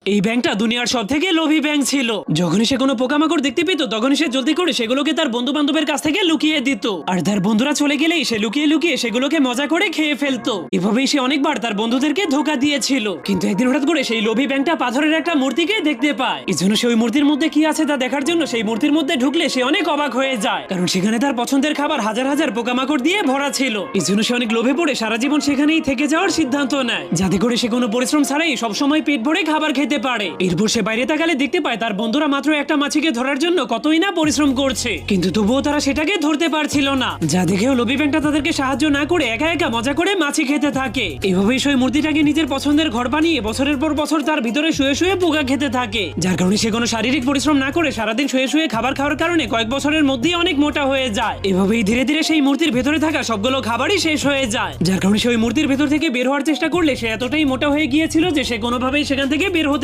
এই ব্যাংকটা দুনিয়ার সব থেকে লোভী ব্যাংক ছিল। যখনই সে কোনো পোকামাকড় দেখতে পেত তখনই সে জলদি করে সেগুলোকে তার বন্ধু বান্ধবের কাছ থেকে লুকিয়ে দিত, আর তার বন্ধুরা চলে গেলেই সে লুকিয়ে লুকিয়ে সেগুলোকে মজা করে খেয়ে ফেলতো। এভাবেই সে অনেকবার তার বন্ধুদেরকে ধোকা দিয়েছিল। কিন্তু একদিন হঠাৎ করে সেই লোভী ব্যাংকটা পাথরের একটা মূর্তিকে দেখতে পায়। এই জন্য সে ওই মূর্তির মধ্যে কি আছে তা দেখার জন্য সেই মূর্তির মধ্যে ঢুকলে সে অনেক অবাক হয়ে যায়, কারণ সেখানে তার পছন্দের খাবার হাজার হাজার পোকামাকড় দিয়ে ভরা ছিল। এই জন্য সে অনেক লোভে পড়ে সারা জীবন সেখানেই থেকে যাওয়ার সিদ্ধান্ত নেয়, যাতে করে সে কোনো পরিশ্রম ছাড়াই সবসময় পেট ভরে খাবার খেতে পারে। এরপর সে বাইরে তাকালে দেখতে পায় তার বন্ধুরা মাত্র একটা মাছিকে ধরার জন্য কতই না পরিশ্রম করছে, কিন্তু তবুও তারা সেটাকে ধরতে পারছিল না। যা দেখেও লোভী ব্যাংকটা তাদেরকে সাহায্য না করে একা একা মজা করে মাছি খেতে থাকে। এভাবেই সেই মূর্তিটাকে নিজের পছন্দের ঘর বানিয়ে বছরের পর বছর তার ভিতরে শুয়ে শুয়ে পোকা খেতে থাকে, যার কারণে সে কোনো শারীরিক পরিশ্রম না করে সারাদিন শুয়ে শুয়ে খাবার খাওয়ার কারণে কয়েক বছরের মধ্যেই অনেক মোটা হয়ে যায়। এভাবেই ধীরে ধীরে সেই মূর্তির ভেতরে থাকা সবগুলো খাবারই শেষ হয়ে যায়, যার কারণে সেই মূর্তির ভেতর থেকে বের হওয়ার চেষ্টা করলে সে এতটাই মোটা হয়ে গিয়েছিল যে সে কোনোভাবেই সেখান থেকে বের হতে